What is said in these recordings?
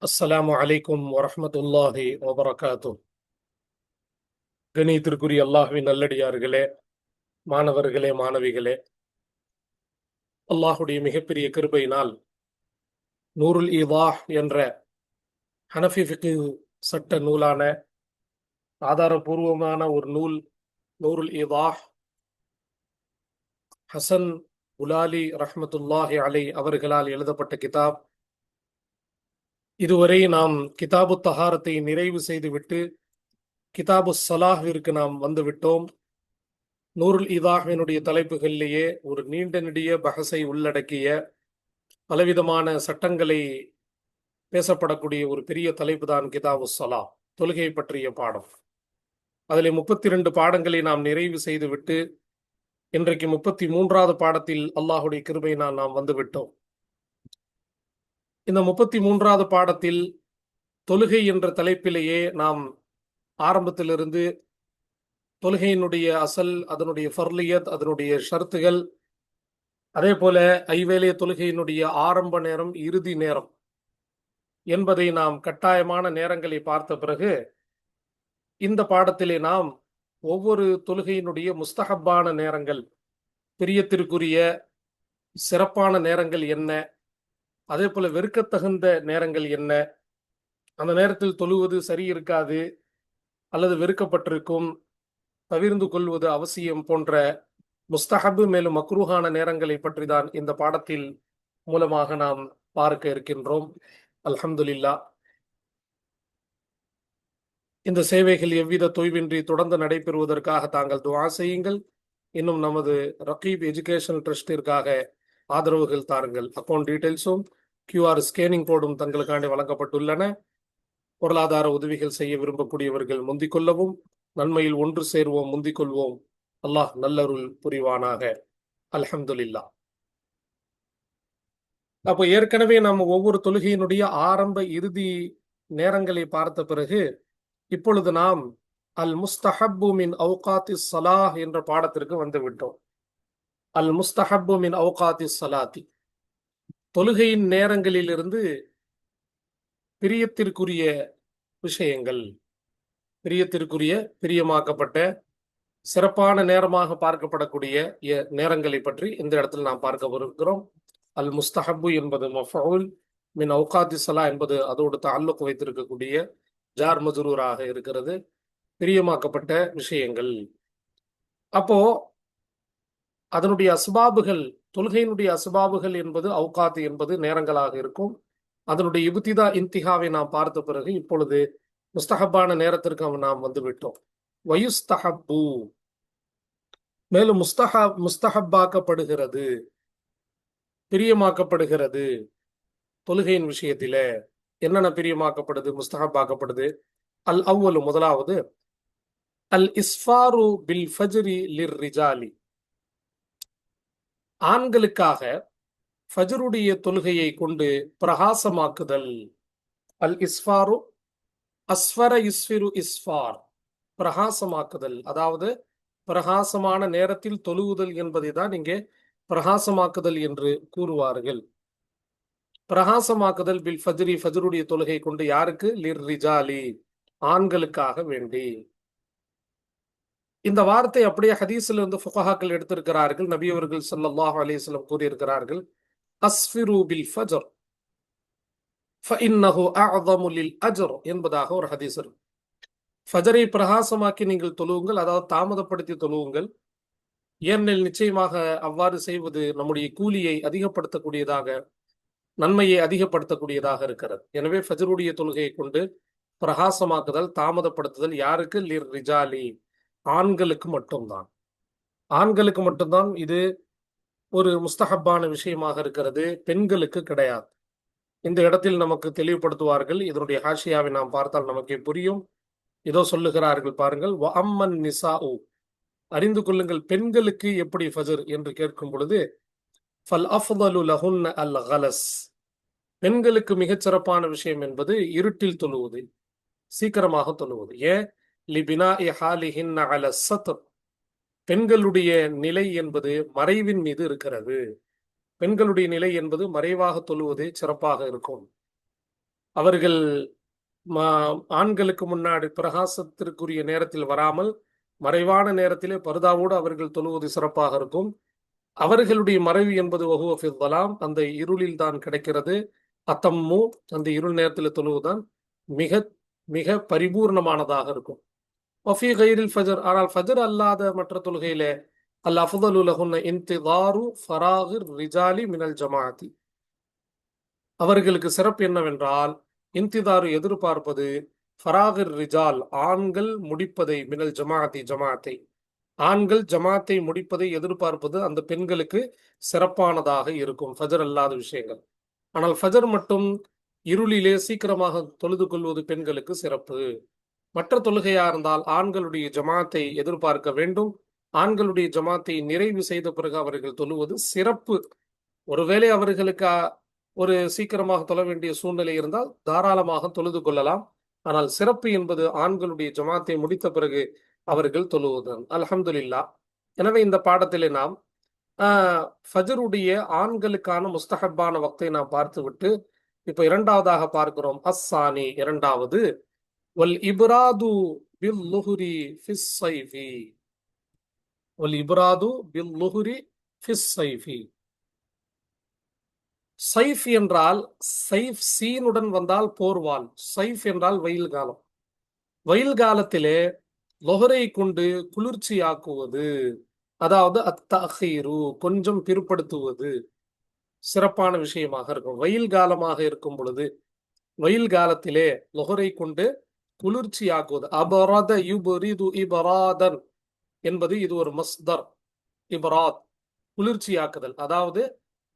அஸ்ஸலாமு அலைக்கும் வரஹ்மத்துல்லாஹி வபரகாத்து. கணியத்திற்குரிய அல்லாஹ்வின் நல்லடியார்களே, மாணவர்களே, மாணவிகளே, அல்லாஹுடைய மிகப்பெரிய கிருபையினால் நூருல் ஈதாஹ் என்ற ஹனஃபி ஃபிக்ஹ் சட்ட நூலான ஆதாரபூர்வமான ஒரு நூல், நூருல் ஈதாஹ், ஹசன் உலாலி ரஹ்மத்துல்லாஹி அலை அவர்களால் எழுதப்பட்ட கிதாப். இதுவரை நாம் கிதாபு தஹாரத்தை நிறைவு செய்துவிட்டு கிதாபு ஸலாஹ்விற்கு நாம் வந்துவிட்டோம். நூருல் ஈதாஹ்வினுடைய தலைப்புகளிலேயே ஒரு நீண்ட நெடிய பஹஸை உள்ளடக்கிய பலவிதமான சட்டங்களை பேசப்படக்கூடிய ஒரு பெரிய தலைப்பு தான் கிதாபு ஸலா, தொழுகை பற்றிய பாடம். அதில் 32 பாடங்களை நாம் நிறைவு செய்துவிட்டு இன்றைக்கு 33வது பாடத்தில் அல்லாஹுடைய கிருபையினால் நாம் வந்துவிட்டோம். இந்த 33வது பாடத்தில் தொழுகை என்ற தலைப்பிலேயே நாம் ஆரம்பத்திலிருந்து தொழுகையினுடைய அசல், அதனுடைய ஃபர்லியத், அதனுடைய ஷர்த்துகள், அதே போல ஐவேளைய தொழுகையினுடைய ஆரம்ப நேரம், இறுதி நேரம் என்பதை நாம் கட்டாயமான நேரங்களை பார்த்த பிறகு இந்த பாடத்திலே நாம் ஒவ்வொரு தொழுகையினுடைய முஸ்தஹப்பான நேரங்கள், பிரியத்திற்குரிய சிறப்பான நேரங்கள் என்ன, அதே போல வெறுக்கத்தகுந்த நேரங்கள் என்ன, அந்த நேரத்தில் தொழுவது சரி இருக்காது அல்லது வெறுக்கப்பட்டிருக்கும், தவிர்ந்து கொள்வது அவசியம் போன்ற முஸ்தஹபு மேலும் மக்ரூஹான நேரங்களை பற்றி தான் இந்த பாடத்தில் மூலமாக நாம் பார்க்க இருக்கின்றோம். அல்ஹம்துலில்லாஹ். இந்த சேவைகள் எவ்வித தொய்வின்றி தொடர்ந்து நடைபெறுவதற்காக தாங்கள் துஆ செய்யுங்கள். இன்னும் நமது ரகீப் எஜுகேஷன் ட்ரஸ்டிற்காக ஆதரவுகள் தாருங்கள். அக்கௌண்ட் டீடைல்ஸும் QR ஸ்கேனிங் கோடும் தங்களுக்காண்டி வழங்கப்பட்டுள்ளன. பொருளாதார உதவிகள் செய்ய விரும்பக்கூடியவர்கள் முந்திக் கொள்ளவும். நன்மையில் ஒன்று சேர்வோம், முந்திக் கொள்வோம். அல்லாஹ் நல்லருள் புரிவானாக. அல்ஹம்துலில்லாஹ். அப்போ ஏற்கனவே நம்ம ஒவ்வொரு தொழுகையினுடைய ஆரம்ப இறுதி நேரங்களை பார்த்த பிறகு இப்பொழுது நாம் அல் முஸ்தஹப்பு மின் அவுகாத்தி ஸலாஹ் என்ற பாடத்திற்கு வந்து விட்டோம். அல் முஸ்தஹப்பு மின் அவுகாத்தி ஸலாத்தி, தொழுகையின் நேரங்களிலிருந்து பிரியத்திற்குரிய விஷயங்கள், பிரியத்திற்குரிய, பிரியமாக்கப்பட்ட சிறப்பான நேரமாக பார்க்கப்படக்கூடிய நேரங்களை பற்றி இந்த இடத்தில் நாம் பார்க்க இருக்கிறோம். அல் முஸ்தஹப்பு என்பது மஃஊல், மின் அவுகாத்தி ஸலா என்பது அதோடு தஅல்லுக் வைத்திருக்கக்கூடிய ஜார் மஜ்ரூராக இருக்கிறது. பிரியமாக்கப்பட்ட விஷயங்கள். அப்போ அதனுடைய அஸ்பாபுகள், தொழுகையினுடைய அஸ்பாபுகள் என்பது அவுகாத் என்பது நேரங்களாக இருக்கும். அதனுடைய இப்திதா இன்திஹாவை நாம் பார்த்த பிறகு இப்பொழுது முஸ்தஹப்பான நேரத்திற்கு நாம் வந்து விட்டோம். வயுஸ்தஹப்பு, மேலும் முஸ்தஹப்பாக்கப்படுகிறது, பிரியமாக்கப்படுகிறது. தொழுகையின் விஷயத்தில என்னென்ன பிரியமாக்கப்படுது, முஸ்தஹப்பாக்கப்படுது? அல் அவ்வலு, முதலாவது அல் இஸ்ஃபாரு பில் ஃபஜ்ரி லிர்ரிஜாலி, ஆண்களுக்காக ஃபஜ்ருடைய தொழுகையை கொண்டு பிரகாசமாக்குதல். அல் இஸ்ஃபாரு, அஸ்ஃபர இஸ்ஃபிரு இஸ்ஃபார், பிரகாசமாக்குதல். அதாவது பிரகாசமான நேரத்தில் தொழுவுதல் என்பதை தான் இங்கே பிரகாசமாக்குதல் என்று கூறுவார்கள். பிரகாசமாக்குதல் பில் ஃபஜ்ரி, ஃபஜ்ருடைய தொழுகை கொண்டு. யாருக்கு? லிர்ரிஜாலி, ஆண்களுக்காக வேண்டி. இந்த வார்த்தை அப்படியே ஹதீஸில் இருந்து ஃபுகஹாக்கள் எடுத்திருக்கிறார்கள். நபி அவர்கள் ஸல்லல்லாஹு அலைஹி வஸல்லம் கூறியிருக்கிறார்கள், அஸ்ஃபிரு பில் ஃபஜ்ர் ஃபஇன்னஹு அஅஸமு லில் அஜ்ர் என்பதாக ஒரு ஹதீஸ் இருக்கு. ஃபஜரை பிரகாசமாக்கி நீங்கள் தொழுவுங்கள், அதாவது தாமதப்படுத்தி தொழுவுங்கள். ஏனெனில் நிச்சயமாக அவ்வாறு செய்வது நம்முடைய கூலியை அதிகப்படுத்தக்கூடியதாக, நன்மையை அதிகப்படுத்தக்கூடியதாக இருக்கிறது. எனவே ஃபஜ்ருடைய தொழுகையை கொண்டு பிரகாசமாக்குதல், தாமதப்படுத்துதல் யாருக்கு? லிர் ரிஜாலி, ஆண்களுக்கு மட்டும்தான். ஆண்களுக்கு மட்டும்தான் இது ஒரு முஸ்தஹப்பான விஷயமாக இருக்கிறது, பெண்களுக்கு கிடையாது. இந்த இடத்தில் நமக்கு தெளிவுபடுத்துவார்கள். இதனுடைய ஹாஷியாவை நாம் பார்த்தால் நமக்கே புரியும். இதோ சொல்லுகிறார்கள் பாருங்கள், வ அம்மன் நிசாஉ, அறிந்து கொள்ளுங்கள் பெண்களுக்கு எப்படி ஃபஜர் என்று கேட்கும் பொழுது, ஃபல் அஃதலு லஹுன்ன அல் கலஸ், பெண்களுக்கு மிகச் சிறப்பான விஷயம் என்பது இருட்டில் தொழுவது, சீக்கிரமாக தொழுவது. ஏன்? லிபினாஇ ஹாலிஹின்ன அல ஸத்ர், பெண்களுடைய நிலை என்பது மறைவின் மீது இருக்கிறது. பெண்களுடைய நிலை என்பது மறைவாக தொழுவது சிறப்பாக இருக்கும். அவர்கள் ஆண்களுக்கு முன்னாடி பிரகாசத்திற்குரிய நேரத்தில் வராமல் மறைவான நேரத்திலே பர்தாவோடு அவர்கள் தொழுவது சிறப்பாக இருக்கும். அவர்களுடைய மறைவு என்பது வஹுவ ஃபில் ஸலாம், அந்த இருளில் தான் கிடைக்கிறது. அத்தம்மு, அந்த இருள் நேரத்தில் தொழுவதுதான் மிக மிக பரிபூர்ணமானதாக இருக்கும். வஃபி கைரில் ஃபஜர், ஆனால் ஃபஜர் அல்லாத மற்ற தொழுகையிலே அல் அஃதலு லஹுன்ன இன்திதாரு ஃபராகிர் ரிஜாலி மினல் ஜமாஅத்தி, அவர்களுக்கு சிறப்பு என்னவென்றால் இன்திதாரு எதிர்பார்ப்பது, ஃபராகிர் ரிஜால் ஆண்கள் முடிப்பதை, மினல் ஜமாஅத்தி ஜமாஅத்தை ஆண்கள் ஜமாத்தை முடிப்பதை எதிர்பார்ப்பது அந்த பெண்களுக்கு சிறப்பானதாக இருக்கும் ஃபஜர் அல்லாத விஷயங்கள். ஆனால் ஃபஜர் மட்டும் இருளிலே சீக்கிரமாக தொழுது கொள்வது பெண்களுக்கு சிறப்பு. மற்ற தொழுகையா இருந்தால் ஆண்களுடைய ஜமாத்தை எதிர்பார்க்க வேண்டும். ஆண்களுடைய ஜமாத்தை நிறைவு செய்த பிறகு அவர்கள் தொழுவது சிறப்பு. ஒருவேளை அவர்களுக்கு ஒரு சீக்கிரமாக தொழ வேண்டிய சூழ்நிலை இருந்தால் தாராளமாக தொழுது கொள்ளலாம். ஆனால் சிறப்பு என்பது ஆண்களுடைய ஜமாத்தை முடித்த பிறகு அவர்கள் தொழுவதுதான். அல்ஹம்துலில்லாஹ். எனவே இந்த பாடத்திலே நாம் ஃபஜருடைய ஆண்களுக்கான முஸ்தஹப்பான வக்தை நாம் பார்த்துவிட்டு இப்ப இரண்டாவதாக பார்க்கிறோம். அஸ்ஸானி, இரண்டாவது, வல் இப்ராது பில் லுஹுரி ஃபிஸ் ஸைஃபி, வல் இப்ராது பில் லுஹுரி ஃபிஸ் ஸைஃபி. சைஃப் என்றால் சைஃப் சீனுடன் வந்தால் போர்வால், சைஃப் என்றால் வெயில் காலம். வெயில் காலத்திலே லொஹரை கொண்டு குளிர்ச்சியாக்குவது, அதாவது அத்தஹீரு கொஞ்சம் பிற்படுத்துவது சிறப்பான விஷயமாக இருக்கும். வெயில் காலமாக இருக்கும் பொழுது, வெயில் காலத்திலே லொஹரை கொண்டு குளிர்ச்சியாக்குவது. அபரத யுபரிது இபராதன் என்பது இது ஒரு மஸ்தர். இபராத் குளிர்ச்சியாக்குதல், அதாவது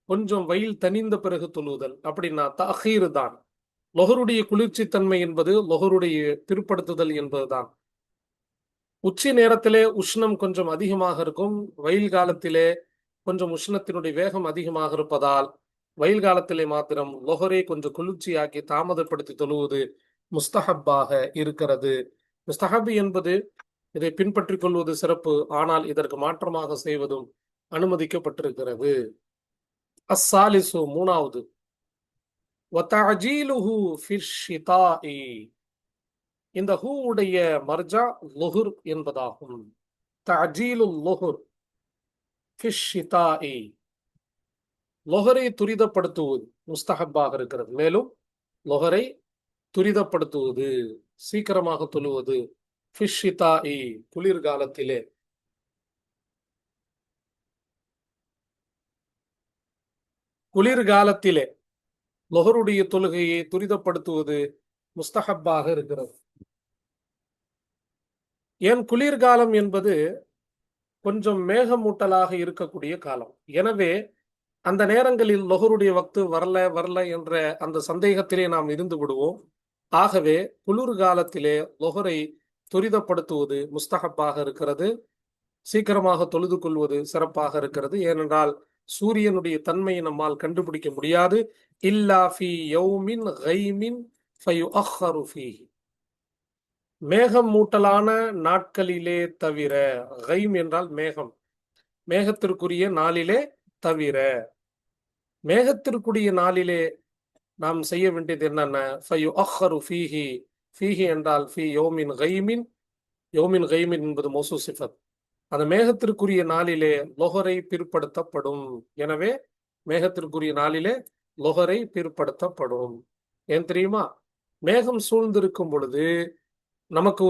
கொஞ்சம் வெயில் தனிந்த பிறகு தொழுதல். அப்படின்னா தஹீர் தான். லொஹருடைய குளிர்ச்சி தன்மை என்பது லொஹருடைய பிற்படுத்துதல் என்பதுதான். உச்சி நேரத்திலே உஷ்ணம் கொஞ்சம் அதிகமாக இருக்கும். வெயில் காலத்திலே கொஞ்சம் உஷ்ணத்தினுடைய வேகம் அதிகமாக இருப்பதால் வெயில் காலத்திலே மாத்திரம் லொஹரை கொஞ்சம் குளிர்ச்சியாக்கி தாமதப்படுத்தி தொழுவது முஸ்தஹப்பாக இருக்கிறது. முஸ்தஹப் என்பது இதை பின்பற்றிக் கொள்வது சிறப்பு, ஆனால் இதற்கு மாற்றமாக செய்வதும் அனுமதிக்கப்பட்டிருக்கிறது. அஸ்ஸாலிசு, மூணாவது, வதஅஜீலுஹு ஃபிஷ் ஷிதாஇ, இந்த ஹூ உடைய மர்ஜா லுஹுர் என்பதாகும். தஅஜீலுல் லுஹுர் ஃபிஷ் ஷிதாஇ, லொஹரை துரிதப்படுத்துவது முஸ்தஹப்பாக இருக்கிறது. மேலும் லொஹரை துரிதப்படுத்துவது, சீக்கிரமாக தொழுவது, ஃபிஷ் ஷிதாஇ குளிர்காலத்திலே. குளிர்காலத்திலே லொஹருடைய தொழுகையை துரிதப்படுத்துவது முஸ்தஹப்பாக இருக்கிறது. ஏன் குளிர்காலம் என்பது கொஞ்சம் மேகமூட்டலாக இருக்கக்கூடிய காலம். எனவே அந்த நேரங்களில் லொஹருடைய வக்து வரல என்ற அந்த சந்தேகத்திலே நாம் இருந்து விடுவோம். ஆகவே குளிர்காலத்திலே லொஹரை துரிதப்படுத்துவது முஸ்தஹப்பாக இருக்கிறது. சீக்கிரமாக தொழுது கொள்வது சிறப்பாக இருக்கிறது. ஏனென்றால் சூரியனுடைய தன்மையை நம்மால் கண்டுபிடிக்க முடியாது. இல்லா ஃபி யௌமின் கைமின் ஃபயுஅஹ்ஹரு ஃபீஹி, மேகம் மூட்டலான நாட்களிலே தவிர. கைம் என்றால் மேகம், மேகத்திற்குரிய நாளிலே தவிர. மேகத்திற்குரிய நாளிலே நாம் செய்ய வேண்டியது என்னென்ன? ஃபயுஅஹ்ஹரு ஃபீஹி, ஃபீஹி என்றால் ஃபி யௌமின் கைமின், யௌமின் கைமின் என்பது மௌசூஃப் சிஃபத். அந்த மேகத்திற்குரிய நாளிலே லொஹரை பிற்படுத்தப்படும். எனவே மேகத்திற்குரிய நாளிலே லொஹரை பிற்படுத்தப்படும். ஏன் தெரியுமா? மேகம் சூழ்ந்திருக்கும் பொழுது நமக்கு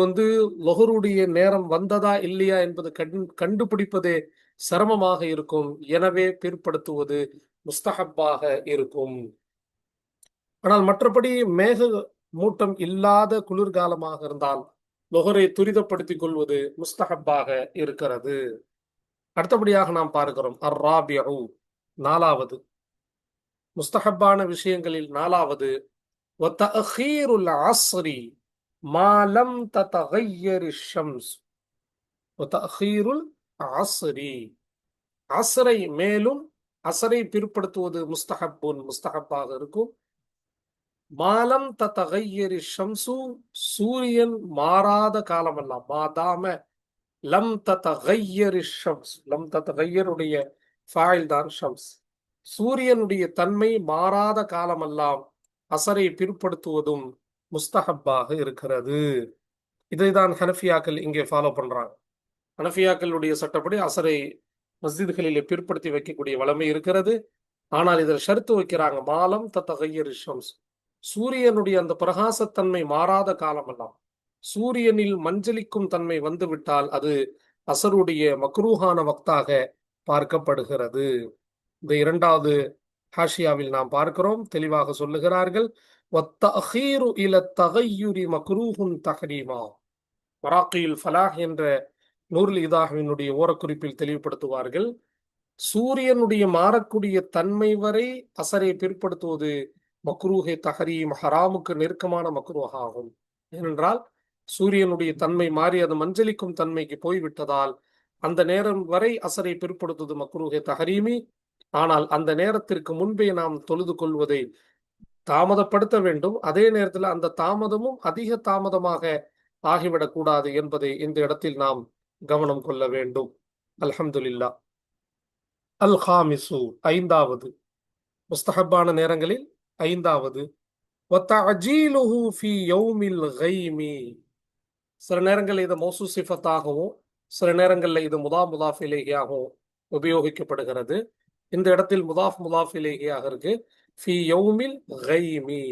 லொஹருடைய நேரம் வந்ததா இல்லையா என்பது கண்டுபிடிப்பதே சிரமமாக இருக்கும். எனவே பிற்படுத்துவது முஸ்தஹப்பாக இருக்கும். ஆனால் மற்றபடி மேக மூட்டம் இல்லாத குளிர்காலமாக இருந்தால் லொஹரை துரிதப்படுத்திக் கொள்வது முஸ்தஹப்பாக இருக்கிறது. அடுத்தபடியாக நாம் பார்க்கிறோம் அர்ராபிஉ, நாலாவது, முஸ்தஹப்பான விஷயங்களில் நாலாவது, வதஅഖீருல் அஸ்ரி மா லம் ததகய்யரி ஷம்ஸ். வதஅഖீருல் அஸ்ரி, அஸ்ரை மேலும் அஸ்ரை பிற்படுத்துவது முஸ்தஹப்பாக இருக்கும். மாலம் ததகய்யரி ஷம்சு, சூரியன் மாறாத காலமெல்லாம். மாதாம லம் ததகய்யரி ஷம்ஸ், லம் ததகய்யருடைய ஃபாயில் தான் ஷம்ஸ். சூரியனுடைய தன்மை மாறாத காலமெல்லாம் அசரை பிற்படுத்துவதும் முஸ்தஹப்பாக இருக்கிறது. இதைதான் ஹனஃபியாக்கள் இங்கே ஃபாலோ பண்றாங்க. ஹனஃபியாக்களுடைய சட்டப்படி அசரை மஸ்ஜிதுகளிலே பிற்படுத்தி வைக்கக்கூடிய வளமை இருக்கிறது. ஆனால் இதில் ஷர்த்து வைக்கிறாங்க, மாலம் தத்தகையர் ஷம்ஸ், சூரியனுடைய அந்த பிரகாசத்தன்மை மாறாத காலமெல்லாம் சூரியனில் மஞ்சளிக்கும் தன்மை வந்துவிட்டால் அது அசருடைய மக்ரூஹான வக்தாக பார்க்கப்படுகிறது. இந்த இரண்டாவது ஹாஷியாவில் நாம் பார்க்கிறோம், தெளிவாக சொல்லுகிறார்கள், வத்தஅഖீரு இல தகையுரி மக்ரூஹுன் தஹரீமா. மராக்கியுல் ஃபலாஹ் என்ற நூருல் இதாஹ்வினுடைய ஓரக்குறிப்பில் தெளிவுபடுத்துவார்கள், சூரியனுடைய மாறக்கூடிய தன்மை வரை அசரை பிற்படுத்துவது மக்ரூஹே தஹரீம், ஹராமுக்கு நெருக்கமான மக்ரூஹ் ஆகும். ஏனென்றால் சூரியனுடைய தன்மை மாறி அது மஞ்சளிக்கும் தன்மைக்கு போய்விட்டதால் அந்த நேரம் வரை அசரை பிற்படுத்துவது மக்ரூஹே தஹரீமி. ஆனால் அந்த நேரத்திற்கு முன்பே நாம் தொழுது கொள்வதை தாமதப்படுத்த வேண்டும். அதே நேரத்தில் அந்த தாமதமும் அதிக தாமதமாக ஆகிவிடக் கூடாது என்பதை இந்த இடத்தில் நாம் கவனம் கொள்ள வேண்டும். அல்ஹம்துலில்லாஹ். அல் ஹாமிசு, ஐந்தாவது, முஸ்தஹப்பான நேரங்களில் ஐந்தாவது, வத்தஅஜீலுஹு ஃபீ யௌமில் கைமி. சில நேரங்களில் இது மௌசூ சிஃபத்தாகவும் சில நேரங்களில் இது முதாஃப் இலைஹியாகவும் உபயோகிக்கப்படுகிறது. இந்த இடத்தில் முதாஃப் இலைஹியாக இருக்கு, ஃபீ யௌமில் கைமி.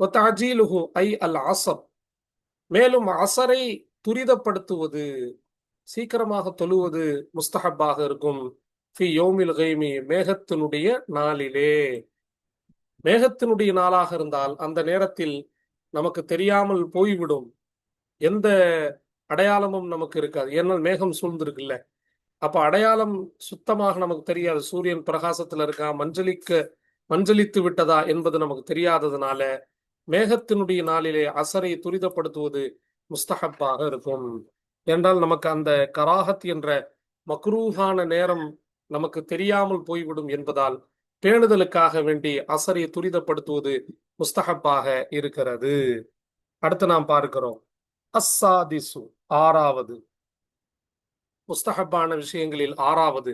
வத்தஅஜீலுஹு ஐ அல் அஸர், மேலும் அசரை துரிதப்படுத்துவது, சீக்கிரமாக தொழுவது முஸ்தஹப்பாக இருக்கும். ஃபி யௌமில் கைமி, மேகத்தினுடைய நாளிலே. மேகத்தினுடைய நாளாக இருந்தால் அந்த நேரத்தில் நமக்கு தெரியாமல் போய்விடும், எந்த அடையாளமும் நமக்கு இருக்காது. ஏன்னால் மேகம் சூழ்ந்திருக்குல்ல, அப்ப அடையாளம் சுத்தமாக நமக்கு தெரியாது. சூரியன் பிரகாசத்துல இருக்கா, மஞ்சளித்து விட்டதா என்பது நமக்கு தெரியாததுனால மேகத்தினுடைய நாளிலே அசரை துரிதப்படுத்துவது முஸ்தஹப்பாக இருக்கும். என்றால் நமக்கு அந்த கராஹத் என்ற மக்ரூஹான நேரம் நமக்கு தெரியாமல் போய்விடும் என்பதால் பேணுதலுக்காக வேண்டி அசரை துரிதப்படுத்துவது முஸ்தஹப்பாக இருக்கிறது. அடுத்து நாம் பார்க்கிறோம் அஸ்ஸாதிசு, ஆறாவது, முஸ்தஹப்பான விஷயங்களில் ஆறாவது,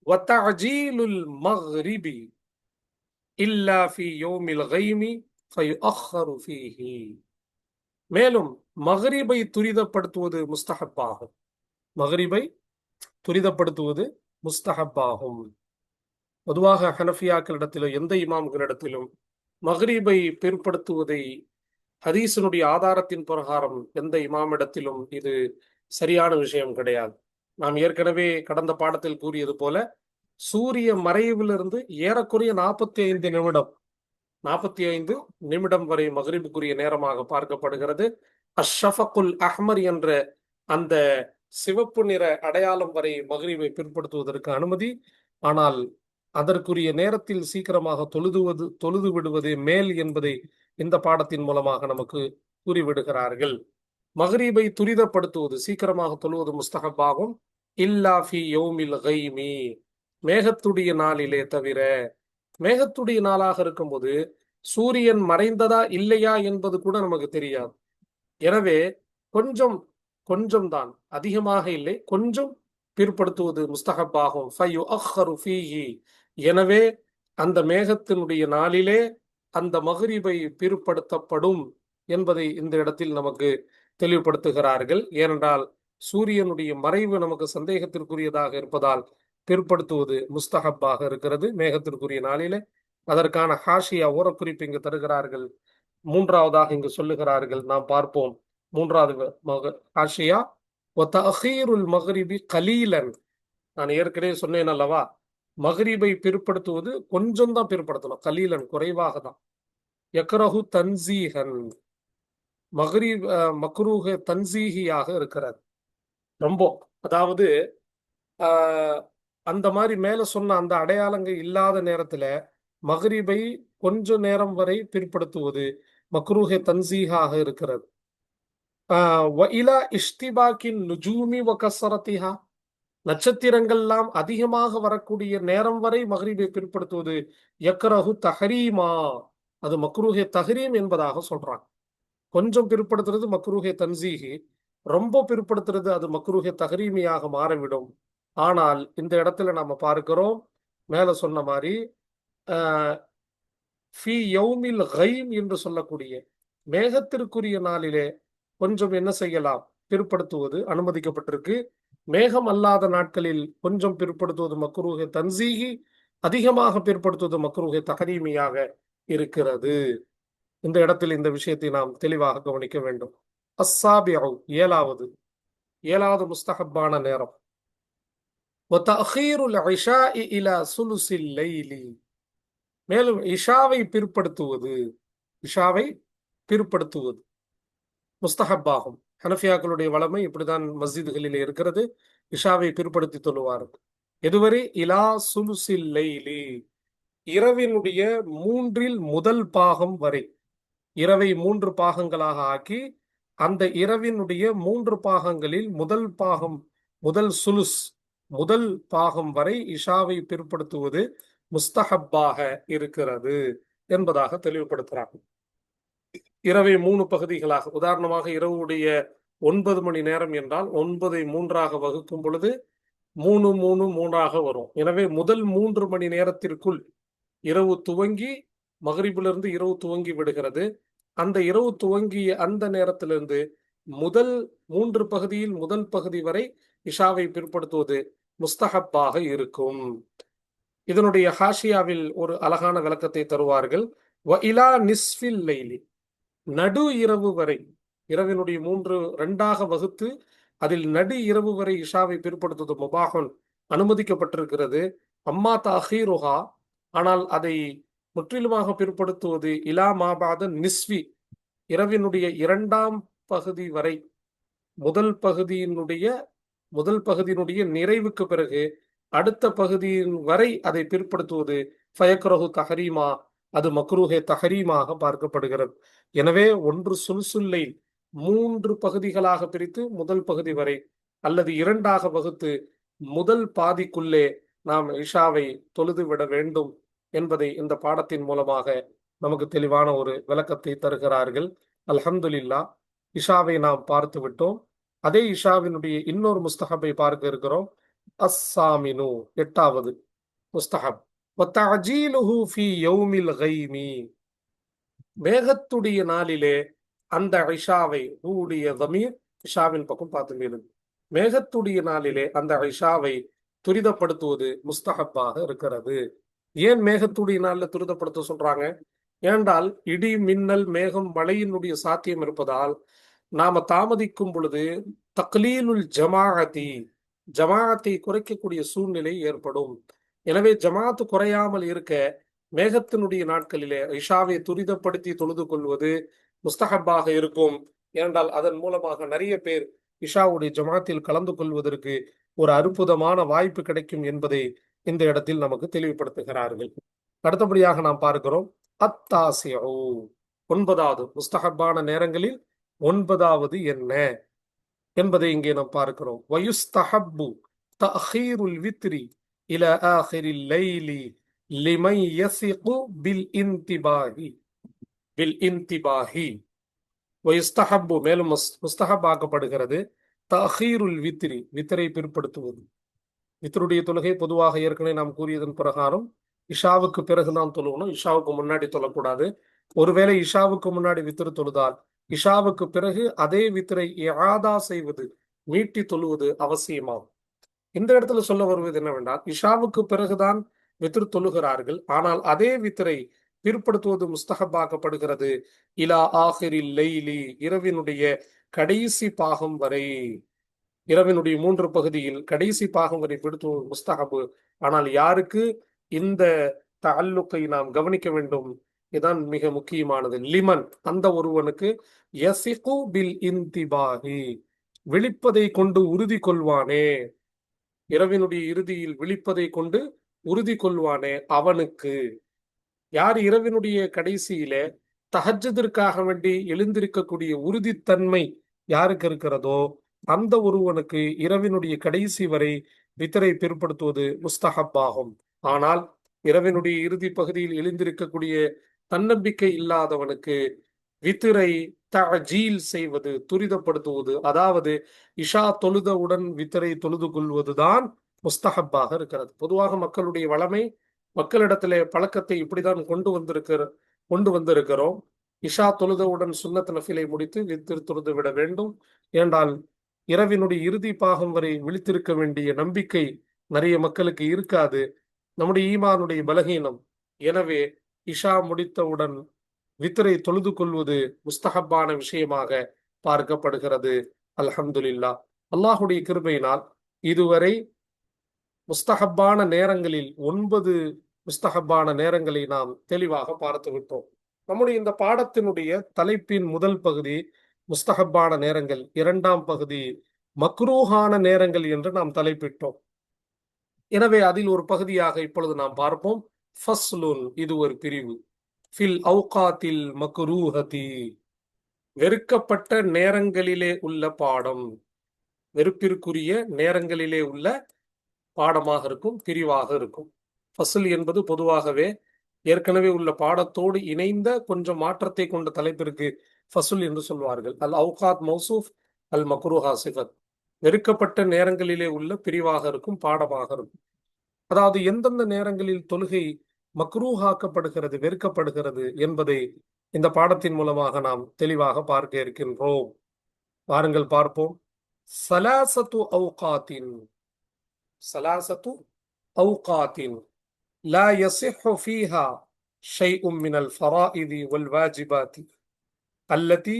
வதஅஜீலுல் மக்ரிபி இல்லா ஃபீ யௌமில் கைமி ஃபயுஅخر ஃபீஹி. மேலும் மக்ரிபை துரிதப்படுத்துவது முஸ்தஹப்பாகும். மக்ரிபை துரிதப்படுத்துவது முஸ்தஹப்பாகும். பொதுவாக ஹனஃபியாக்களிடத்திலும் எந்த இமாம்களிடத்திலும் மக்ரிபை பிற்படுத்துவதை ஹதீஸினுடைய ஆதாரத்தின் பிரகாரம் எந்த இமாமிடத்திலும் இது சரியான விஷயம் கிடையாது. நாம் ஏற்கனவே கடந்த பாடத்தில் கூறியது போல சூரிய மறைவிலிருந்து ஏறக்குறைய 45 நிமிடம் வரை மக்ரிபுக்குரிய நேரமாக பார்க்கப்படுகிறது. அஷ்ஷஃபகுல் அஹ்மர் என்ற அந்த சிவப்பு நிற அடையாளம் வரை மக்ரிபை பிற்படுத்துவதற்கு அனுமதி. ஆனால் அதற்குரிய நேரத்தில் சீக்கிரமாக தொழுது விடுவது மேல் என்பதை இந்த பாடத்தின் மூலமாக நமக்கு கூறிவிடுகிறார்கள். மக்ரிபை துரிதப்படுத்துவது, சீக்கிரமாக தொழுவது முஸ்தஹப்பாகும். இல்லா ஃபி யௌமில் கைமி, மேகத்துடைய நாளிலே தவிர. மேகத்துடைய நாளாக இருக்கும்போது சூரியன் மறைந்ததா இல்லையா என்பது கூட நமக்கு தெரியாது. எனவே கொஞ்சம் தான், அதிகமாக இல்லை, கொஞ்சம் பிற்படுத்துவது முஸ்தஹப்பாகும். ஃபயுஅخر ஃபீஹி, எனவே அந்த மேகத்தினுடைய நாளிலே அந்த மக்ரிபை பிற்படுத்தப்படும் என்பதை இந்த இடத்தில் நமக்கு தெளிவுபடுத்துகிறார்கள். ஏனென்றால் சூரியனுடைய மறைவு நமக்கு சந்தேகத்திற்குரியதாக இருப்பதால் பிற்படுத்துவது முஸ்தஹப்பாக இருக்கிறது மேகத்திற்குரிய நாளிலே. அதற்கான ஹாஷியா ஓரக்குறிப்பு இங்கு தருகிறார்கள். மூன்றாவதாக இங்கு சொல்லுகிறார்கள், நாம் பார்ப்போம். மூன்றாவது ஹாஷியா, வதஅഖீருல் மக்ரிபி கலீலன். நான் ஏற்கனவே சொன்னேன் அல்லவா, மக்ரிபை பிற்படுத்துவது கொஞ்சம் தான் பிற்படுத்தணும், கலீலன், குறைவாக தான். யக்ரஹு தன்சீஹன், மக்ரிப் மக்ரூஹ தன்சீஹியாக இருக்கிறது. ரொம்ப, அதாவது அந்த மாதிரி மேல சொன்ன அந்த அடையாளங்கள் இல்லாத நேரத்துல மக்ரிபை கொஞ்ச நேரம் வரை பிற்படுத்துவது மக்ரூஹ தன்சீஹாக இருக்கிறது. வஇலா இஷ்திபாக்கின் நுஜூமி வகஸரத்திஹா, நட்சத்திரங்கள்லாம் அதிகமாக வரக்கூடிய நேரம் வரை மக்ரிபை பிற்படுத்துவது யக்ரஹு தஹரீமா, அது மக்ரூஹே தஹரீம் என்பதாக சொல்றாங்க. கொஞ்சம் பிற்படுத்துறது மக்ரூஹே தன்சீஹி, ரொம்ப பிற்படுத்துறது அது மக்ரூஹே தஹரீமியாக மாறிவிடும். ஆனால் இந்த இடத்துல நாம பார்க்கிறோம், மேல சொன்ன மாதிரி ஃபி யௌமில் கைம் என்று சொல்லக்கூடிய மேகத்திற்குரிய நாளிலே கொஞ்சம் என்ன செய்யலாம், பிற்படுத்துவது அனுமதிக்கப்பட்டிருக்கு. மேகம் அல்லாத நாட்களில் கொஞ்சம் பிற்படுத்துவது மக்ரூஹே தன்சீஹி, அதிகமாக பிற்படுத்துவது மக்ரூஹே தஹரீமியாக இருக்கிறது. இந்த இடத்தில் இந்த விஷயத்தை நாம் தெளிவாக கவனிக்க வேண்டும். அஸ்ஸாபிஉ, ஏழாவது முஸ்தஹப்பான நேரம். வதஅഖீருல் இஷாஇ இலா சுலுஸில் லைலி, மேலும் இஷாவை பிற்படுத்துவது முஸ்தஹப்பாகும். ஹனஃபியாக்களுடைய வளமை இப்படிதான் மஸ்ஜிதுகளில் இருக்கிறது. இஷாவை பிற்படுத்தி தொழுவார்கள். எதுவரை? இலா சுலுஸில் லைலி, இரவினுடைய மூன்றில் முதல் பாகம் வரை. இரவை 3 பாகங்களாக ஆக்கி அந்த இரவினுடைய 3 பாகங்களில் முதல் சுலுஸ், முதல் பாகம் வரை இஷாவை பிற்படுத்துவது முஸ்தஹப்பாக இருக்கிறது என்பதாக தெளிவுபடுத்துகிறாங்க. இரவை 3 பகுதிகளாக, உதாரணமாக இரவுடைய 9 மணி நேரம் என்றால் 9ஐ 3ஆக வகுக்கும் பொழுது 3 3 3ஆக வரும். எனவே முதல் 3 மணி நேரத்திற்குள் இரவு துவங்கி, மகரிபிலிருந்து இரவு துவங்கி விடுகிறது. அந்த இரவு துவங்கிய அந்த நேரத்திலிருந்து முதல் 3 பகுதியில் முதல் பகுதி வரை இஷாவை பிற்படுத்துவது முஸ்தஹப்பாக இருக்கும். இதனுடைய ஹாஷியாவில் ஒரு அழகான விளக்கத்தை தருவார்கள். வ இலா நிஸ்ஃபில் லைலி, நடு இரவு வரை, இரவினுடைய 2ஆக வகுத்து அதில் நடு இரவு வரை இஷாவை பிற்படுத்துவது முபாஹன், அனுமதிக்கப்பட்டிருக்கிறது. அம்மா தஅഖீருஹா, ஆனால் அதை முற்றிலுமாக பிற்படுத்துவது இலா மாபாத நிஸ்வி, இரவினுடைய 2ஆம் பகுதி வரை, முதல் பகுதியினுடைய நிறைவுக்கு பிறகு அடுத்த பகுதியின் வரை அதை பிற்படுத்துவது ஃபயக்ரஹு தஹரீமா, அது மக்ரூஹே தஹரீமாக பார்க்கப்படுகிறது. எனவே ஒன்று சுல்சுல்லை 3 பகுதிகளாக பிரித்து முதல் பகுதி வரை, அல்லது 2ஆக வகுத்து முதல் பாதிக்குள்ளே நாம் இஷாவை தொழுது விட வேண்டும் என்பதை இந்த பாடத்தின் மூலமாக நமக்கு தெளிவான ஒரு விளக்கத்தை தருகிறார்கள். அல்ஹம்துலில்லாஹ், இஷாவை நாம் பார்த்து விட்டோம். அதே இஷாவினுடைய இன்னொரு முஸ்தஹபை பார்க்க இருக்கிறோம். அஸ்ஸாமினு, 8வது முஸ்தஹப். வதஅஜீலுஹு ஃபீ யௌமில் கைமி, மேகத்துடைய நாளிலே அந்த இஷாவை, ஊடைய தமீர் இஷாவின் பக்கம் பார்த்து, மேகத்துடைய நாளிலே அந்த இஷாவை துரிதப்படுத்துவது முஸ்தஹப்பாக இருக்கிறது. ஏன் மேகத்துடைய நாள்ல துரிதப்படுத்த சொல்றாங்க? ஏனென்றால் இடி, மின்னல், மேகம், மழையினுடைய சாத்தியம் இருப்பதால் நாம தாமதிக்கும் பொழுது தக்லீலுல் ஜமாஅத்தை குறைக்கக்கூடிய சூழ்நிலை ஏற்படும். எனவே ஜமாஅத்து குறையாமல் இருக்க மேகத்தினுடைய நாட்களிலே இஷாவை துரிதப்படுத்தி தொழுது கொள்வது முஸ்தஹப்பாக இருக்கும். ஏனென்றால் அதன் மூலமாக நிறைய பேர் இஷாவுடைய ஜமாத்தில் கலந்து கொள்வதற்கு ஒரு அற்புதமான வாய்ப்பு கிடைக்கும் என்பதை இந்த இடத்தில் நமக்கு தெளிவுபடுத்துகிறார்கள். அடுத்தபடியாக நாம் பார்க்கிறோம் அத்தாசிஉ, 9வது முஸ்தஹப்பான நேரங்களில் 9வது என்ன என்பதை இங்கே நாம் பார்க்கிறோம். வயுஸ்தஹப்பு தஅഖீருல் வித்ரி இலா ஆகிரில் லைலி லிமன் யஸிகு பில் இன்திபாஹி. வயுஸ்தஹப்பு, மேலும் முஸ்தஹப் ஆக்கப்படுகிறது தஅഖீருல் வித்ரி, வித்ரை பிற்படுத்துவது. வித்ருடைய தொழுகை பொதுவாக ஏற்கனவே நாம் கூறியதன் பிரகாரம் இஷாவுக்கு பிறகு தான் தொழுகணும், இஷாவுக்கு முன்னாடி தொழக்கூடாது. ஒருவேளை இஷாவுக்கு முன்னாடி வித்ரு தொழுதால் இஷாவுக்கு பிறகு அதே வித்ரை இஆதா செய்வது, மீட்டி தொழுவது அவசியமாகும். இந்த இடத்துல சொல்ல வருவது என்னவென்றால், இஷாவுக்கு பிறகுதான் வித்ரு தொழுகிறார்கள், ஆனால் அதே வித்ரை பிற்படுத்துவது முஸ்தஹப்பாக்கப்படுகிறது இலா ஆகிரில் லைலி, இரவினுடைய கடைசி பாகம் வரை. இரவினுடைய 3 பகுதியில் கடைசி பாகம் வரை பிடித்துவது முஸ்தஹபு. ஆனால் யாருக்கு? இந்த தஅல்லுக்கை நாம் கவனிக்க வேண்டும், இதுதான் மிக முக்கியமானது. லிமன், அந்த ஒருவனுக்கு, யஸிகு பில் இன்திபாஹி, விழிப்பதை கொண்டு உறுதி கொள்வானே, இரவினுடைய இறுதியில் விழிப்பதை கொண்டு உறுதி கொள்வானே அவனுக்கு. யார் இரவினுடைய கடைசியிலே தஹஜ்ஜுதிற்காக வேண்டி எழுந்திருக்கக்கூடிய உறுதித்தன்மை யாருக்கு இருக்கிறதோ அந்த ஒருவனுக்கு இரவினுடைய கடைசி வரை வித்தரை பிற்படுத்துவது முஸ்தஹப்பாகும். ஆனால் இரவினுடைய இறுதி பகுதியில் எழுந்திருக்கக்கூடிய தன்னம்பிக்கை இல்லாதவனுக்கு வித்திரை தஅஜீல் செய்வது, துரிதப்படுத்துவது, அதாவது இஷா தொழுதவுடன் வித்தரை தொழுது கொள்வதுதான் முஸ்தஹப்பாக இருக்கிறது. பொதுவாக மக்களுடைய வளமை மக்களிடத்திலே பழக்கத்தை இப்படிதான் கொண்டு வந்திருக்கிறோம். இஷா தொழுதவுடன் சுன்னத் நஃபிலை முடித்து வித்திர் தொழுது விட வேண்டும். ஏனென்றால் இரவினுடைய இறுதி பாகம் வரை விழித்திருக்க வேண்டிய நம்பிக்கை நிறைய மக்களுக்கு இருக்காது. நம்முடைய ஈமானுடைய பலகீனம். எனவே இஷா முடித்தவுடன் வித்திரை தொழுது கொள்வது முஸ்தஹப்பான விஷயமாக பார்க்கப்படுகிறது. அல்ஹம்துலில்லாஹ். அல்லாஹுடைய கிருபையினால் இதுவரை முஸ்தஹப்பான நேரங்களில் 9 முஸ்தஹப்பான நேரங்களை நாம் தெளிவாக பார்த்து விட்டோம். நம்முடைய இந்த பாடத்தினுடைய தலைப்பின் முதல் பகுதி முஸ்தஹப்பான நேரங்கள், இரண்டாம் பகுதி மக்ரூஹான நேரங்கள் என்று நாம் தலைப்பிட்டோம். எனவே அதில் ஒரு பகுதியாக இப்பொழுது நாம் பார்ப்போம். ஃபஸ்லுன், இது ஒரு பிரிவு. ஃபில் அவுகாத்தில் மக்ரூஹதி, வெறுக்கப்பட்ட நேரங்களிலே உள்ள பாடம். வெறுப்பிற்குரிய நேரங்களிலே உள்ள பாடமாக இருக்கும், பிரிவாக இருக்கும். ஃபஸ்ல் என்பது பொதுவாகவே ஏற்கனவே உள்ள பாடத்தோடு இணைந்த கொஞ்சம் மாற்றத்தை கொண்ட தலைப்பிற்கு ஃபஸ்ல் என்று சொல்வார்கள். அல் அவுகாத் மௌசூஃப், அல் மக்ரூஹா சிஃபத். வெறுக்கப்பட்ட நேரங்களிலே உள்ள பிரிவாக இருக்கும், பாடமாக இருக்கும். அதாவது எந்தெந்த நேரங்களில் தொழுகை மக்ரூஹாக்கப்படுகிறது, வெறுக்கப்படுகிறது என்பதை இந்த பாடத்தின் மூலமாக நாம் தெளிவாக பார்க்க இருக்கின்றோம். வாருங்கள் பார்ப்போம். சலாசத்து அவுகாத்தின், சலாசத்து அவுகாத்தின் லா யஸிஹு ஃபீஹா ஷைஉம் மினல் ஃபராயிதி வல் வாஜிபாத்தி அல்லதி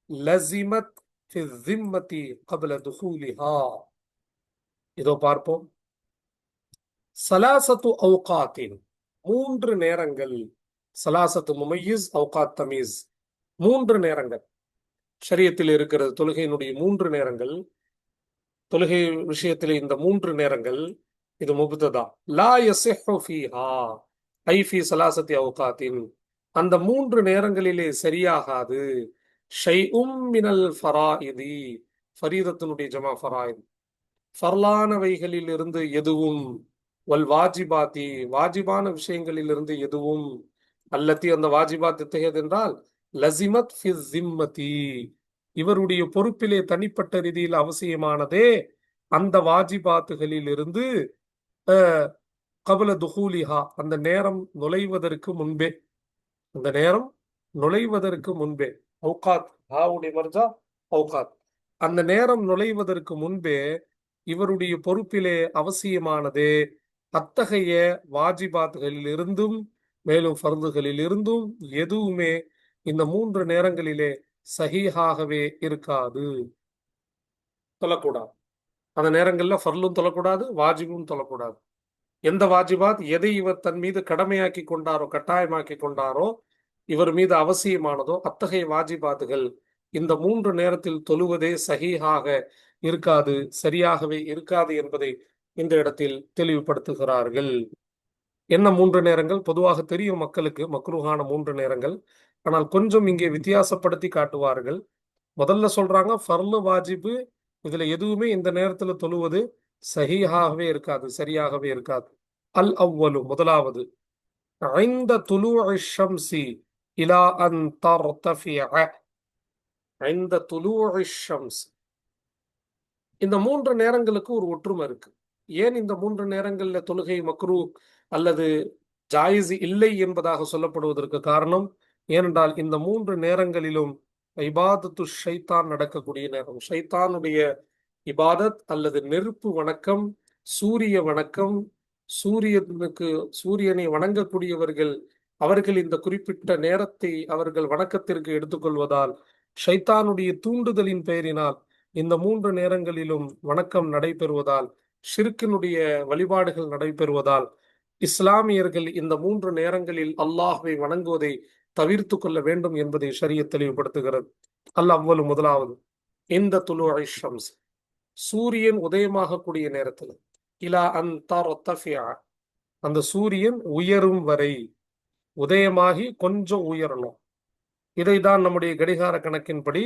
லஸிமத் ஃபி ஸிம்மத்தி قبل துஹூலிஹா. இதோ பார்ப்போம். சலாசத்து அவுகாத்தின், 3 நேரங்கள். சலாசத்து முமையிஸ், அவுகாத் தமீஸ். 3 நேரங்கள் ஷரியத்தில் இருக்கிறது. தொழுகையினுடைய 3 நேரங்கள். தொழுகை விஷயத்தில் இந்த 3 நேரங்கள், இது முப்ததா. லா யஸிஹு ஃபீஹா ஐ ஃபீ சலாசத்தி அவுகாத்தின், அந்த 3 நேரங்களிலே சரியாகாது. ஷைஉம் மினல் ஃபராயிதி, ஃபரீதத்தினுடைய ஜமா ஃபராயித், ஃபர்லானவைகளில் இருந்து எதுவும், வல் வாஜிபாத்தி, வாஜிபான விஷயங்களில் இருந்து எதுவும், அல்லத்தி, அந்த வாஜிபாத் எத்தகையது என்றால் லஸிமத் ஃபி ஸிம்மதி, இவருடைய பொறுப்பிலே தனிப்பட்ட ரீதியில் அவசியமானதே அந்த வாஜிபாத்துகளில் இருந்து கபல துஹூலிஹா, அந்த நேரம் நுழைவதற்கு முன்பே, அந்த நேரம் நுழைவதற்கு முன்பே, அவுகாத் ஹாவுடைய மர்ஜா அவுகாத், அந்த நேரம் நுழைவதற்கு முன்பே இவருடைய பொறுப்பிலே அவசியமானதே அத்தகைய வாஜிபாத்துகளில் இருந்தும் மேலும் ஃபர்துகளில் இருந்தும் எதுவுமே இந்த 3 நேரங்களிலே சஹீஹாகவே இருக்காது, தொழக்கூடாது. அந்த நேரங்கள்ல ஃபர்லும் தொழக்கூடாது, வாஜிபும் தொழக்கூடாது. எந்த வாஜிபாத், எதை இவர் தன் மீது கடமையாக்கி கொண்டாரோ, கட்டாயமாக்கி கொண்டாரோ, இவர் மீது அவசியமானதோ அத்தகைய வாஜிபாத்துகள் இந்த 3 நேரத்தில் தொழுவதே சஹீஹாக இருக்காது, சரியாகவே இருக்காது என்பதை இந்த இடத்தில் தெளிவுபடுத்துகிறார்கள். என்ன 3 நேரங்கள்? பொதுவாக தெரியும் மக்களுக்கு மக்ரூஹான 3 நேரங்கள். ஆனால் கொஞ்சம் இங்கே வித்தியாசப்படுத்தி காட்டுவார்கள். முதல்ல சொல்றாங்க ஃபர்லு வாஜிபு, இதுல எதுவுமே இந்த நேரத்துல தொழுவது சஹீஹாகவே இருக்காது, சரியாகவே இருக்காது. அல் அவ்வலு, முதலாவது, ஐந்த துலூஇ ஷம்ஸி இலா அன் தர்தஃபிஅ, ஐந்த துலூஇ ஷம்ஸ். இந்த 3 நேரங்களுக்கு ஒரு ஒற்றுமை இருக்கு. ஏன் இந்த 3 நேரங்கள்ல தொழுகை மக்ரூ அல்லது ஜாயிஸ் இல்லை என்பதாக சொல்லப்படுவதற்கு காரணம், ஏனென்றால் இந்த 3 நேரங்களிலும் இபாதத்து ஷைத்தான் நடக்கக்கூடிய நேரம். ஷைத்தானுடைய இபாதத் அல்லது நெருப்பு வணக்கம், சூரிய வணக்கம், சூரியனை வணங்கக்கூடியவர்கள் அவர்கள் இந்த குறிப்பிட்ட நேரத்தை அவர்கள் வணக்கத்திற்கு எடுத்துக்கொள்வதால், ஷைத்தானுடைய தூண்டுதலின் பெயரினால் இந்த 3 நேரங்களிலும் வணக்கம் நடைபெறுவதால், ஷிர்கினுடைய வழிபாடுகள் நடைபெறுவதால், இஸ்லாமியர்கள் இந்த 3 நேரங்களில் அல்லாஹ்வை வணங்குவதை தவிர்த்து கொள்ள வேண்டும் என்பதை ஷரியத் தெளிவுபடுத்துகிறது. அவ்வளவு முதலாவது, இந்த துலூஇ ஷம்ஸ், சூரியன் உதயமாகக்கூடிய நேரத்தில், இலா அன் தர்தஃபிஅ, அந்த சூரியன் உயரும் வரை, உதயமாகி கொஞ்சம் உயரணும். இதைதான் நம்முடைய கடிகார கணக்கின்படி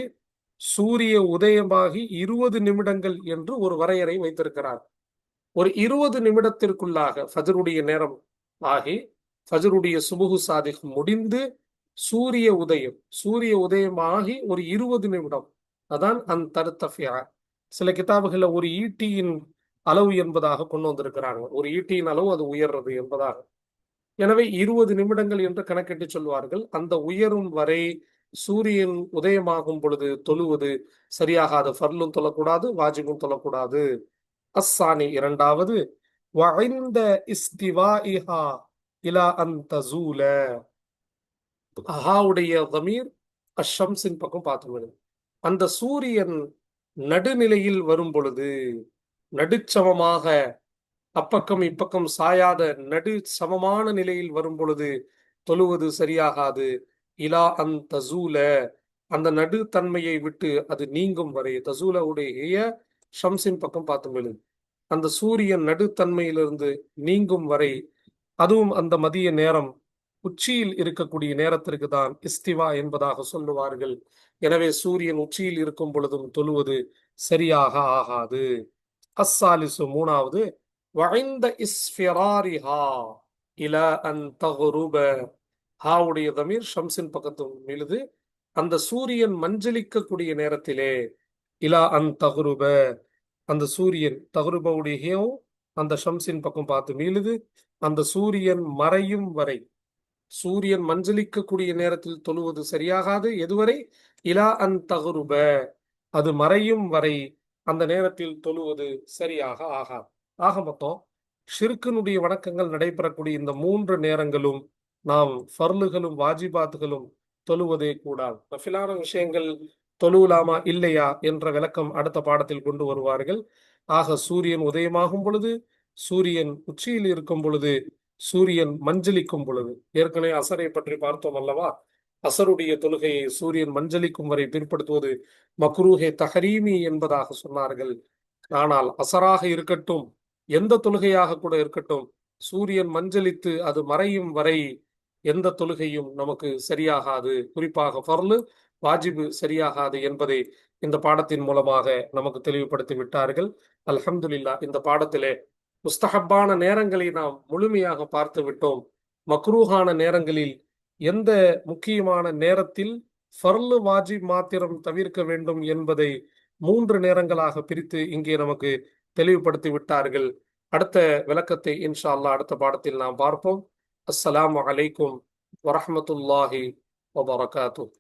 சூரிய உதயமாகி 20 நிமிடங்கள் என்று ஒரு வரையறை வைத்திருக்கிறார். ஒரு 20 நிமிடத்திற்குள்ளாக ஃபஜ்ருடைய நேரம் ஆகி, ஃபஜ்ருடைய சுபுஹு சாதிக் முடிந்து, சூரிய உதயமாகி ஒரு 20 நிமிடம், அதான் அன் தர்தஃபிஅ. சில கிதாபுகள்ல ஒரு ஈட்டியின் அளவு என்பதாக கொண்டு வந்திருக்கிறாங்க. ஒரு ஈட்டியின் அளவு அது உயர்றது என்பதாக. எனவே 20 நிமிடங்கள் என்று கணக்கிட்டு சொல்வார்கள். அந்த உயரும் வரை சூரியன் உதயமாகும் பொழுது தொழுவது சரியாகாது. ஃபர்லும் தொழக்கூடாது, வாஜிபும் தொழக்கூடாது. அஸ்ஸானி இரண்டாவது, வஇந்த இஸ்திவாஇஹா இலா அன் தஸூல. அஹாவுடைய தமீர் அஷம்ஸின் பக்கம் பார்த்து, அந்த சூரியன் நடுநிலையில் வரும் பொழுது, நடுச்சமமாக அப்பக்கம் இப்பக்கம் சாயாத நடு சமமான நிலையில் வரும் பொழுது தொழுவது சரியாகாது. இலா அன் தசூல, அந்த நடுத்தன்மையை விட்டு அது நீங்கும் வரை. தசூல உடைய ஷம்ஸின் பக்கம் பார்த்து, அந்த சூரியன் நடுத்தன்மையிலிருந்து நீங்கும் வரை, அதுவும் அந்த மதிய நேரம் உச்சியில் இருக்கக்கூடிய நேரத்திற்கு தான் இஸ்திவா என்பதாக சொல்லுவார்கள். எனவே சூரியன் உச்சியில் இருக்கும் பொழுதும் தொழுவது சரியாக ஆகாது. அஸ்ஸாலிசு மூணாவது, வஇந்த இஸ்ஃபிராரிஹா இலா அன் தகுருப. ஹாவுடைய தமீர் ஷம்ஸின் பக்கத்தும் மீளுது. அந்த சூரியன் மஞ்சளிக்கக்கூடிய நேரத்திலே, இலா அன் தகுருப, அந்த சூரியன் தகுருபவுடையும் அந்த ஷம்ஸின் பக்கம் பார்த்து மீளுது. அந்த சூரியன் மறையும் வரை, சூரியன் மஞ்சளிக்கக்கூடிய நேரத்தில் தொழுவது சரியாகாது. எதுவரை? இலா அன் தகுருப, அது மறையும் வரை அந்த நேரத்தில் தொழுவது சரியாக ஆகாது. ஆக மொத்தம் ஷிர்கினுடைய வணக்கங்கள் நடைபெறக்கூடிய இந்த 3 நேரங்களும் நாம் ஃபர்லுகளும் வாஜிபாத்துகளும் தொழுவதே கூடாது. நஃபிலான விஷயங்கள் தொழுவலாமா இல்லையா என்ற விளக்கம் அடுத்த பாடத்தில் கொண்டு வருவார்கள். ஆக சூரியன் உதயமாகும் பொழுது, சூரியன் உச்சியில் இருக்கும் பொழுது, சூரியன் மஞ்சளிக்கும் பொழுது, ஏற்கனவே அசரை பற்றி பார்த்தோம் அல்லவா? அசருடைய தொழுகையை சூரியன் மஞ்சளிக்கும் வரை பிற்படுத்துவது மக்ரூஹே தஹரீமி என்பதாக சொன்னார்கள். ஆனால் அசராக இருக்கட்டும், எந்த தொழுகையாக கூட இருக்கட்டும், சூரியன் மஞ்சளித்து அது மறையும் வரை எந்த தொழுகையும் நமக்கு சரியாகாது. குறிப்பாக ஃபர்லு வாஜிபு சரியாகாது என்பதை இந்த பாடத்தின் மூலமாக நமக்கு தெளிவுபடுத்தி விட்டார்கள். அல்ஹம்துலில்லாஹ், இந்த பாடத்திலே முஸ்தஹப்பான நேரங்களை நாம் முழுமையாக பார்த்து விட்டோம். மக்ரூஹான நேரங்களில் எந்த முக்கியமான நேரத்தில் ஃபர்லு வாஜிப் மாத்திரம் தவிர்க்க வேண்டும் என்பதை 3 நேரங்களாக பிரித்து இங்கே நமக்கு தெளிவுபடுத்தி விட்டார்கள். அடுத்த விளக்கத்தை இன்ஷா அல்லாஹ் அடுத்த பாடத்தில் நாம் பார்ப்போம். அஸ்ஸலாமு அலைக்கும் வரஹ்மத்துல்லாஹி வபரகாத்துஹு.